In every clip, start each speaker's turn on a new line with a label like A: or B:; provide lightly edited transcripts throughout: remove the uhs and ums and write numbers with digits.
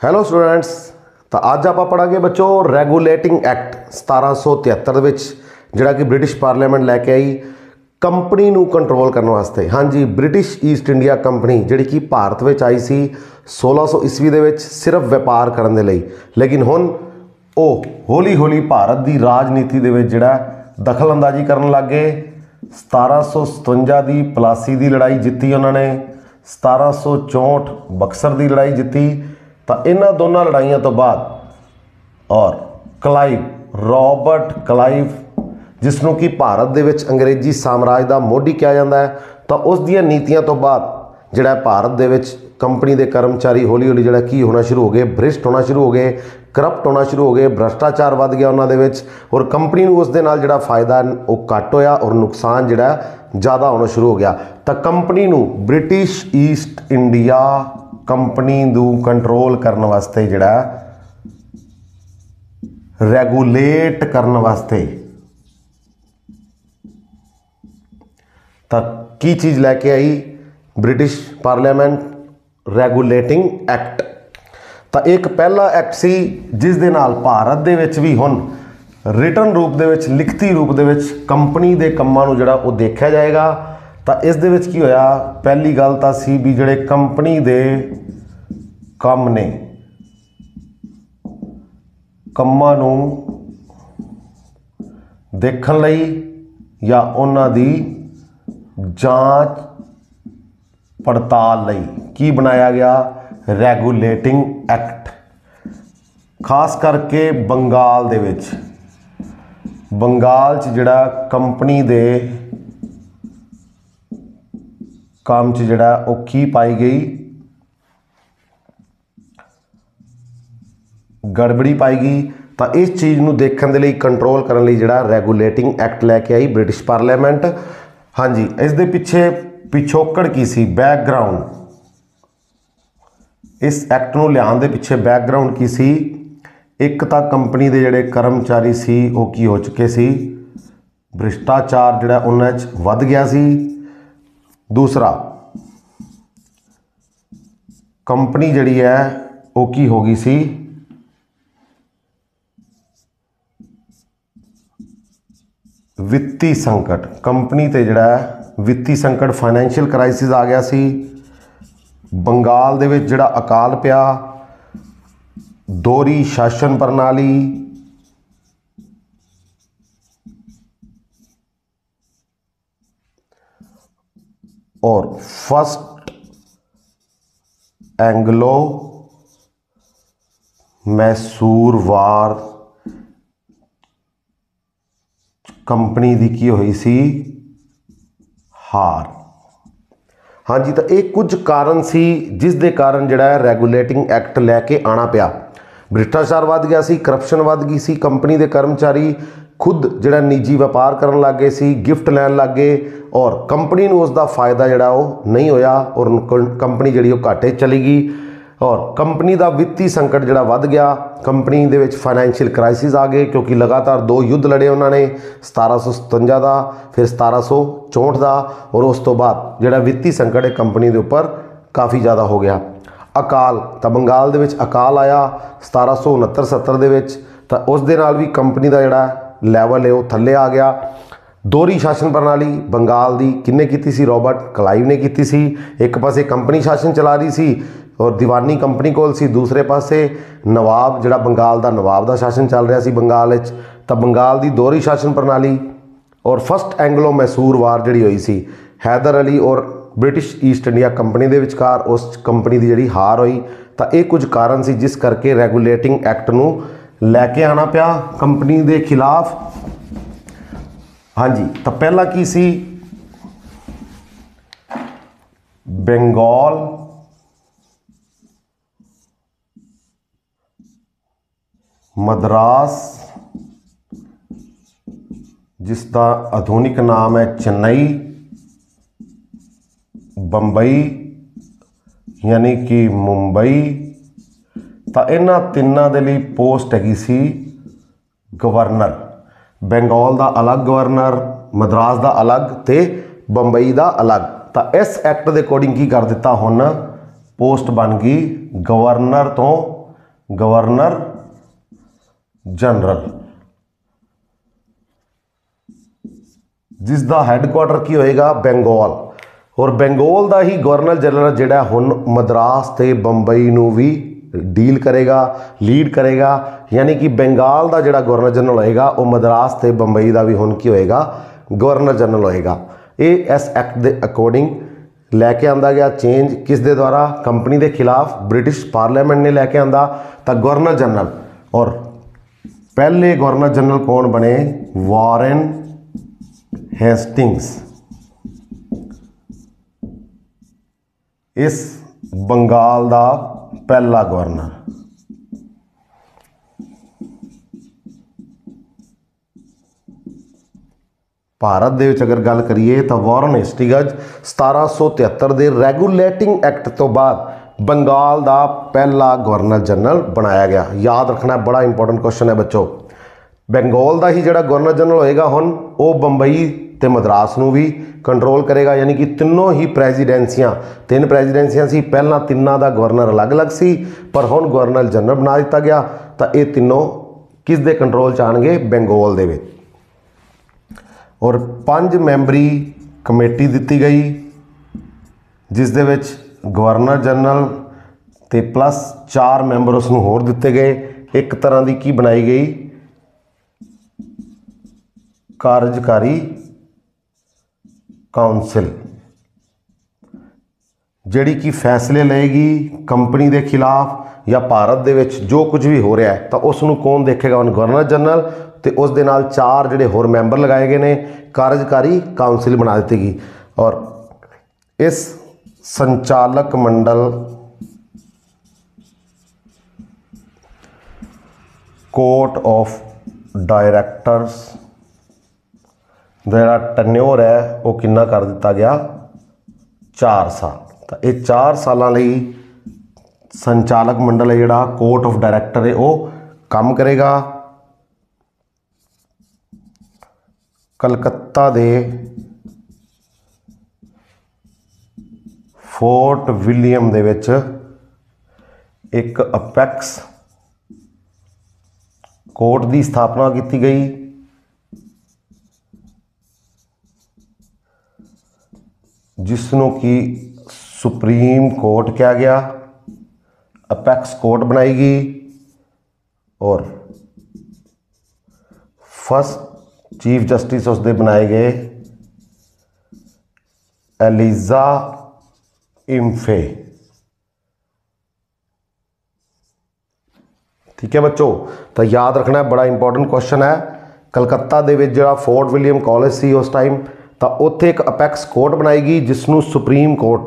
A: Hello students. ਤਾਂ ਅੱਜ ਆਪਾਂ ਪੜਾਂਗੇ ਬੱਚੋ ਰੈਗੂਲੇਟਿੰਗ ਐਕਟ 1773 ਦੇ ਵਿੱਚ ਜਿਹੜਾ ਕਿ ਬ੍ਰਿਟਿਸ਼ ਪਾਰਲੀਮੈਂਟ ਲੈ ਕੇ ਆਈ ਕੰਪਨੀ ਨੂੰ ਕੰਟਰੋਲ ਕਰਨ ਵਾਸਤੇ। ਹਾਂਜੀ, ਬ੍ਰਿਟਿਸ਼ ਈਸਟ ਇੰਡੀਆ ਕੰਪਨੀ ਜਿਹੜੀ ਕਿ ਭਾਰਤ ਵਿੱਚ ਆਈ ਸੀ 1600 ਈਸਵੀ ਦੇ ਵਿੱਚ ਸਿਰਫ ਵਪਾਰ ਕਰਨ ਦੇ ਲਈ, ਲੇਕਿਨ ਹੁਣ ਉਹ ਹੌਲੀ ਹੌਲੀ ਭਾਰਤ ਦੀ ਰਾਜਨੀਤੀ ਦੇ ਵਿੱਚ ਜਿਹੜਾ ਦਖਲ ਅੰਦਾਜ਼ੀ ਕਰਨ ਲੱਗ ਗਏ। 1757 ਦੀ ਪਲਾਸੀ ਦੀ ਲੜਾਈ ਜਿੱਤੀ ਉਹਨਾਂ ਨੇ, 1764 ਬਕਸਰ ਦੀ ਲੜਾਈ ਜਿੱਤੀ। ਤਾਂ ਇਹਨਾਂ ਦੋਨਾਂ ਲੜਾਈਆਂ ਤੋਂ ਬਾਅਦ ਔਰ ਰॉबर्ट क्लाइव जिस ਨੂੰ ਕਿ ਭਾਰਤ ਦੇ ਵਿੱਚ ਅੰਗਰੇਜ਼ੀ ਸਾਮਰਾਜ ਦਾ ਮੋਢੀ ਕਿਹਾ ਜਾਂਦਾ ਹੈ, ਤਾਂ ਉਸ ਦੀਆਂ ਨੀਤੀਆਂ ਤੋਂ ਬਾਅਦ ਜਿਹੜਾ ਭਾਰਤ ਦੇ ਵਿੱਚ ਕੰਪਨੀ ਦੇ ਕਰਮਚਾਰੀ ਹੌਲੀ ਹੌਲੀ ਜਿਹੜਾ ਕੀ ਹੋਣਾ ਸ਼ੁਰੂ ਹੋ ਗਏ, ਭ੍ਰਿਸ਼ਟ ਹੋਣਾ ਸ਼ੁਰੂ ਹੋ ਗਏ, ਕਰਪਟ ਹੋਣਾ ਸ਼ੁਰੂ ਹੋ ਗਏ, ਭ੍ਰਿਸ਼ਟਾਚਾਰ ਵੱਧ ਗਿਆ ਉਹਨਾਂ ਦੇ ਵਿੱਚ, ਔਰ ਕੰਪਨੀ ਨੂੰ ਉਸ ਦੇ ਨਾਲ ਜਿਹੜਾ ਫਾਇਦਾ ਉਹ ਘੱਟ ਹੋਇਆ ਔਰ ਨੁਕਸਾਨ ਜਿਹੜਾ ਜ਼ਿਆਦਾ ਹੋਣਾ ਸ਼ੁਰੂ ਹੋ ਗਿਆ। ਤਾਂ ਕੰਪਨੀ ਨੂੰ ਬ੍ਰਿਟਿਸ਼ ਈਸਟ ਇੰਡੀਆ ਕੰਪਨੀ ਨੂੰ ਕੰਟਰੋਲ ਕਰਨ ਵਾਸਤੇ ਜਿਹੜਾ ਰੈਗੂਲੇਟ ਕਰਨ ਵਾਸਤੇ ਤਾਂ ਕੀ ਚੀਜ਼ ਲੈ ਕੇ ਆਈ ਬ੍ਰਿਟਿਸ਼ ਪਾਰਲੀਮੈਂਟ? Regulating act. ਤਾਂ ਇੱਕ ਪਹਿਲਾ ਐਕਟ ਸੀ ਜਿਸ ਦੇ ਨਾਲ ਭਾਰਤ ਦੇ ਵਿੱਚ ਵੀ ਹੁਣ ਰਿਟਨ ਰੂਪ ਦੇ ਵਿੱਚ, ਲਿਖਤੀ ਰੂਪ ਦੇ ਵਿੱਚ ਕੰਪਨੀ ਦੇ ਕੰਮਾਂ ਨੂੰ ਜਿਹੜਾ ਉਹ ਦੇਖਿਆ ਜਾਏਗਾ। ਤਾਂ ਇਸ ਦੇ ਵਿੱਚ ਕੀ ਹੋਇਆ? ਪਹਿਲੀ ਗੱਲ ਤਾਂ ਸੀ ਵੀ ਜਿਹੜੇ ਕੰਪਨੀ ਦੇ ਕੰਮ ਨੇ, ਕੰਮਾਂ ਨੂੰ ਦੇਖਣ ਲਈ ਜਾਂ ਉਹਨਾਂ ਦੀ ਜਾਂਚ ਪੜਤਾਲ ਲਈ ਕੀ ਬਣਾਇਆ ਗਿਆ? Regulating act. ਖਾਸ ਕਰਕੇ ਬੰਗਾਲ ਦੇ ਵਿੱਚ, ਬੰਗਾਲ 'ਚ ਜਿਹੜਾ ਕੰਪਨੀ ਦੇ ਕੰਮ 'ਚ ਜਿਹੜਾ ਉਹ ਕੀ ਪਾਈ ਗਈ? ਗੜਬੜੀ ਪਾਈ ਗਈ। ਤਾਂ ਇਸ ਚੀਜ਼ ਨੂੰ ਦੇਖਣ ਦੇ ਲਈ, ਕੰਟਰੋਲ ਕਰਨ ਲਈ ਜਿਹੜਾ ਰੈਗੂਲੇਟਿੰਗ ਐਕਟ ਲੈ ਕੇ ਆਈ ਬ੍ਰਿਟਿਸ਼ ਪਾਰਲੀਮੈਂਟ। ਹਾਂਜੀ, ਇਸ ਦੇ ਪਿੱਛੇ ਪਿਛੋਕੜ ਕੀ ਸੀ, ਬੈਕਗਰਾਊਂਡ? ਇਸ ਐਕਟ ਨੂੰ ਲਿਆਉਣ ਦੇ ਪਿੱਛੇ ਬੈਕਗਰਾਊਂਡ ਕੀ ਸੀ? ਇੱਕ ਤਾਂ ਕੰਪਨੀ ਦੇ ਜਿਹੜੇ ਕਰਮਚਾਰੀ ਸੀ ਉਹ ਕੀ ਹੋ ਚੁੱਕੇ ਸੀ? ਭ੍ਰਿਸ਼ਟਾਚਾਰ ਜਿਹੜਾ ਉਹਨਾਂ 'ਚ ਵੱਧ ਗਿਆ ਸੀ। ਦੂਸਰਾ, ਕੰਪਨੀ ਜਿਹੜੀ ਹੈ ਉਹ ਕੀ ਹੋ ਗਈ ਸੀ? ਵਿੱਤੀ ਸੰਕਟ। ਕੰਪਨੀ ਤੇ ਜਿਹੜਾ ਵਿੱਤੀ ਸੰਕਟ, ਫਾਈਨੈਂਸ਼ੀਅਲ ਕ੍ਰਾਈਸਿਸ ਆ ਗਿਆ ਸੀ। ਬੰਗਾਲ ਦੇ ਵਿੱਚ ਜਿਹੜਾ ਅਕਾਲ ਪਿਆ, ਦੋਹਰੀ ਸ਼ਾਸਨ ਪ੍ਰਣਾਲੀ, ਔਰ ਫਸਟ ਐਂਗਲੋ ਮੈਸੂਰ ਵਾਰ ਕੰਪਨੀ ਦੀ ਕੀ ਹੋਈ ਸੀ? ਹਾਰ। ਹਾਂਜੀ, ਤਾਂ ਇਹ ਕੁਝ ਕਾਰਨ ਸੀ ਜਿਸ ਦੇ ਕਾਰਨ ਜਿਹੜਾ ਰੈਗੂਲੇਟਿੰਗ ਐਕਟ ਲੈ ਕੇ ਆਉਣਾ ਪਿਆ। ਭ੍ਰਿਸ਼ਟਾਚਾਰ ਵੱਧ ਗਿਆ ਸੀ, ਕਰਪਸ਼ਨ ਵੱਧ ਗਈ ਸੀ, ਕੰਪਨੀ ਦੇ ਕਰਮਚਾਰੀ ਖੁਦ ਜਿਹੜਾ ਨਿੱਜੀ ਵਪਾਰ ਕਰਨ ਲੱਗ ਗਏ ਸੀ, ਗਿਫਟ ਲੈਣ ਲੱਗ ਗਏ, ਔਰ ਕੰਪਨੀ ਨੂੰ ਉਸ ਦਾ ਫਾਇਦਾ ਜਿਹੜਾ ਉਹ ਨਹੀਂ ਹੋਇਆ ਔਰ ਕੰਪਨੀ ਜਿਹੜੀ ਉਹ ਘਾਟੇ ਚਲੀ ਗਈ, ਔਰ ਕੰਪਨੀ ਦਾ ਵਿੱਤੀ ਸੰਕਟ ਜਿਹੜਾ ਵੱਧ ਗਿਆ। ਕੰਪਨੀ ਦੇ ਵਿੱਚ ਫਾਈਨੈਂਸ਼ੀਅਲ ਕ੍ਰਾਈਸਿਸ ਆ ਗਏ ਕਿਉਂਕਿ ਲਗਾਤਾਰ 2 ਯੁੱਧ ਲੜੇ ਉਹਨਾਂ ਨੇ, 1757 ਦਾ, ਫਿਰ 1764 ਦਾ, ਔਰ ਉਸ ਤੋਂ ਬਾਅਦ ਜਿਹੜਾ ਵਿੱਤੀ ਸੰਕਟ ਹੈ ਕੰਪਨੀ ਦੇ ਉੱਪਰ ਕਾਫੀ ਜ਼ਿਆਦਾ ਹੋ ਗਿਆ। ਅਕਾਲ, ਤਾਂ ਬੰਗਾਲ ਦੇ ਵਿੱਚ ਅਕਾਲ ਆਇਆ 1769-70 ਦੇ ਵਿੱਚ, ਤਾਂ ਉਸ ਦੇ ਨਾਲ ਵੀ ਕੰਪਨੀ ਦਾ ਜਿਹੜਾ ਲੈਵਲ ਹੈ ਉਹ ਥੱਲੇ ਆ ਗਿਆ। ਦੋਹਰੀ ਸ਼ਾਸਨ ਪ੍ਰਣਾਲੀ ਬੰਗਾਲ ਦੀ ਕਿਹਨੇ ਕੀਤੀ ਸੀ? ਰॉबर्ट क्लाइव ਨੇ ਕੀਤੀ ਸੀ। ਇੱਕ ਪਾਸੇ ਕੰਪਨੀ ਸ਼ਾਸਨ ਚਲਾ ਰਹੀ ਸੀ ਔਰ ਦੀਵਾਨੀ ਕੰਪਨੀ ਕੋਲ ਸੀ, ਦੂਸਰੇ ਪਾਸੇ ਨਵਾਬ ਜਿਹੜਾ ਬੰਗਾਲ ਦਾ ਨਵਾਬ ਦਾ ਸ਼ਾਸਨ ਚੱਲ ਰਿਹਾ ਸੀ ਬੰਗਾਲ ਵਿੱਚ। ਤਾਂ ਬੰਗਾਲ ਦੀ ਦੋਹਰੀ ਸ਼ਾਸਨ ਪ੍ਰਣਾਲੀ ਔਰ ਫਸਟ ਐਂਗਲੋ ਮੈਸੂਰ ਵਾਰ ਜਿਹੜੀ ਹੋਈ ਸੀ ਹੈਦਰ ਅਲੀ ਔਰ ਬ੍ਰਿਟਿਸ਼ ਈਸਟ ਇੰਡੀਆ ਕੰਪਨੀ ਦੇ ਵਿਚਕਾਰ, ਉਸ ਕੰਪਨੀ ਦੀ ਜਿਹੜੀ ਹਾਰ ਹੋਈ। ਤਾਂ ਇਹ ਕੁਝ ਕਾਰਨ ਸੀ ਜਿਸ ਕਰਕੇ ਰੈਗੂਲੇਟਿੰਗ ਐਕਟ ਨੂੰ ਲੈ ਕੇ ਆਉਣਾ ਪਿਆ ਕੰਪਨੀ ਦੇ ਖਿਲਾਫ। ਹਾਂਜੀ, ਤਾਂ ਪਹਿਲਾ ਕੀ ਸੀ? ਬੰਗਾਲ ਮਦਰਾਸ, ਜਿਸ ਦਾ ਆਧੁਨਿਕ ਨਾਮ ਹੈ ਚੇਨਈ, ਬੰਬਈ ਯਾਨੀ ਕਿ ਮੁੰਬਈ। ਤਾਂ ਇਹਨਾਂ ਤਿੰਨਾਂ ਦੇ ਲਈ ਪੋਸਟ ਹੈਗੀ ਸੀ ਗਵਰਨਰ। ਬੰਗਾਲ ਦਾ ਅਲੱਗ ਗਵਰਨਰ, ਮਦਰਾਸ ਦਾ ਅਲੱਗ ਤੇ ਬੰਬਈ ਦਾ ਅਲੱਗ। ਤਾਂ ਇਸ ਐਕਟ ਦੇ ਅਕੋਰਡਿੰਗ ਕੀ ਕਰ ਦਿੱਤਾ, ਹੁਣ ਪੋਸਟ ਬਣ ਗਈ ਗਵਰਨਰ ਤੋਂ गवर्नर जनरल, जिस दा हैडकुआटर की होएगा बंगाल, और बंगाल का ही गवर्नर जनरल जिहड़ा हुण मद्रास ते बंबई नूं भी डील करेगा, लीड करेगा। यानी कि बंगाल का जिहड़ा गवर्नर जनरल होएगा वो मद्रास ते बंबई का भी हुण की होएगा, गवर्नर जनरल होएगा। ये इस एक्ट के अकॉर्डिंग लैके आंदा गया चेंज, किस दे द्वारा? कंपनी के खिलाफ ब्रिटिश पार्लियामेंट ने लैके आंदा। तो गवर्नर जनरल, और पहले गवर्नर जनरल कौन बने? Warren Hastings. इस बंगाल का पहला गवर्नर। भारत दे विच अगर गल करिए तो वारन हेस्टिंग्स 1773 के रैगूलेटिंग एक्ट तो बाद बंगाल का पहला गवर्नर जनरल बनाया गया। याद रखना, बड़ा इंपॉर्टेंट क्वेश्चन है बच्चों। बंगाल का ही जिहड़ा गवर्नर जनरल होएगा हुण वो बंबई ते मद्रास नूं भी कंट्रोल करेगा। यानी कि तीनों ही प्रेजिडेंसियां, तीन प्रेजिडेंसियां सी, पहला तिन्ना दा गवर्नर अलग अलग सी, पर हुण गवर्नर जनरल बना दिता गया। तो ये तीनों किस दे कंट्रोल च आउणगे? बंगाल दे विच। और 5 मैंबरी कमेटी दी गई, जिस दे विच गवर्नर जनरल ते प्लस 4 मैंबर उसनूं होर दिते गए। एक तरह की की बनाई गई? कार्यकारी काउंसिल, जिहड़ी कि फैसले लेगी कंपनी के खिलाफ या भारत दे विच जो कुछ भी हो रहा है, तो उसनूं कौन देखेगा? हुण गवर्नर जनरल, तो उस दे नाल 4 जिहड़े होर मैंबर लगाए गए ने, कार्यकारी काउंसिल बना दी गई। और इस संचालक मंडल कोर्ट ऑफ डायरैक्टर्स जिहड़ा टन्योर है वो कितना कर दिता गया? 4 साल। तो ये 4 सालों लई संचालक मंडल है जिहड़ा कोर्ट ऑफ डायरैक्टर है वो काम करेगा। कलकत्ता दे फोर्ट विलियम दे विच एक अपैक्स कोर्ट की स्थापना की गई, जिसनों की सुप्रीम कोर्ट कहा गया। अपैक्स कोर्ट बनाई गई और फर्स्ट चीफ जस्टिस उसदे बनाए गए एलिजा इम्फे। ठीक है बच्चों, तो याद रखना, बड़ा इंपॉर्टेंट क्वेश्चन है। कलकत्ता दे विच जिहड़ा फोर्ट विलियम कॉलेज सी उस टाइम, तो उत्थे एक अपैक्स कोर्ट बनाई गई जिसनों सुप्रीम कोर्ट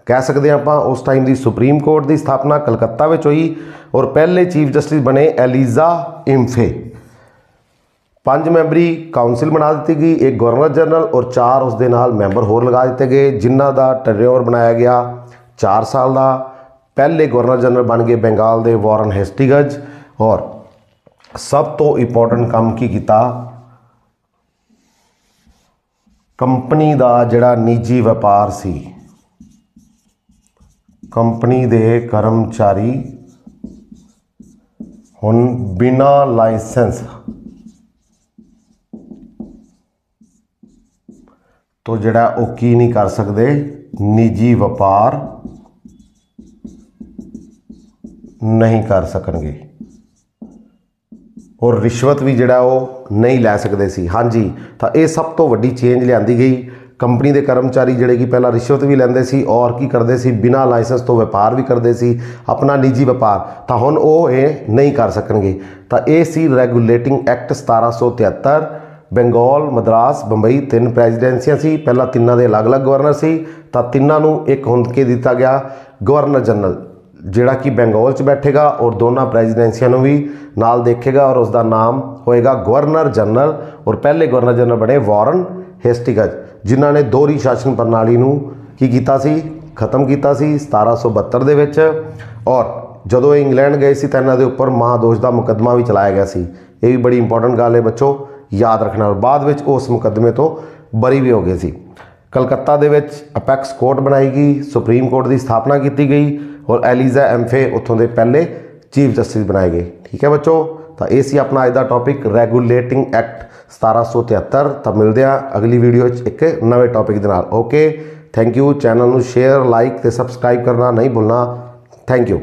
A: कह सकते हैं आपां। उस टाइम की सुप्रीम कोर्ट की स्थापना कलकत्ता में हुई और पहले चीफ जस्टिस बने एलिजा इम्फे। 5 मैंबरी काउंसिल बना दी गई, एक गवर्नर जनरल और 4 उसके नाल मैंबर होर लगा दिए गए, जिन्हों का टन्योर बनाया गया 4 साल का। पहले गवर्नर जनरल बन गए बंगाल के वारन हेस्टिंग्स। और सब तो इंपॉर्टेंट काम की किया? कंपनी का जिहड़ा निजी व्यापार सी, कंपनी के कर्मचारी हुण बिना लाइसेंस तो जिहड़ा वो की नहीं कर सकते? निजी व्यापार नहीं कर सकणगे और रिश्वत भी जिहड़ा वो नहीं लै सकते सी। हाँ जी, तो ये सब तो वड्डी चेंज लिआंदी गई। कंपनी के कर्मचारी जिहड़े कि पहला रिश्वत भी लैंदे सी और की करते सी? बिना लाइसेंस तो व्यापार भी करते सी, अपना निजी व्यापार, तो हुण वो ये नहीं कर सकणगे। तो ये सी रैगूलेटिंग एक्ट 1773। बंगाल, मद्रास, बंबई 3 प्रेजिडेंसियां सी, पहला तिन्ना दे अलग अलग गवर्नर सी, तो तिन्नां नूं एक हुंद के दिता गया गवर्नर जनरल, जिहड़ा कि बंगाल च बैठेगा और दोनों प्रेजिडेंसियां नूं भी नाल देखेगा और उसका नाम होएगा गवर्नर जनरल। और पहले गवर्नर जनरल बने वारन हेस्टिंग्स, जिन्हों ने दोहरी शासन प्रणाली नूं की कीता सी? खत्म किया 1772 दे विच। और जदों इंग्लैंड गए सी तो इन्हां दे उपर महादोष का मुकदमा भी चलाया गया सी। ये भी बड़ी इंपॉर्टेंट गल है बच्चों, याद रखना। और बाद में उस मुकदमे तो बरी भी हो गए सी। कलकत्ता दे विच अपैक्स कोर्ट बनाई गई, सुप्रीम कोर्ट की स्थापना की गई और एलिजा एम्फे उत्थों के पहले चीफ जस्टिस बनाए गए। ठीक है बच्चों, तो ये सी अपना अज का टॉपिक रैगूलेटिंग एक्ट 1773। तो मिलते हैं अगली वीडियो एक नवे टॉपिक के नाल। Okay, thank you. चैनल में शेयर, लाइक तो सबसक्राइब करना नहीं भूलना। Thank you.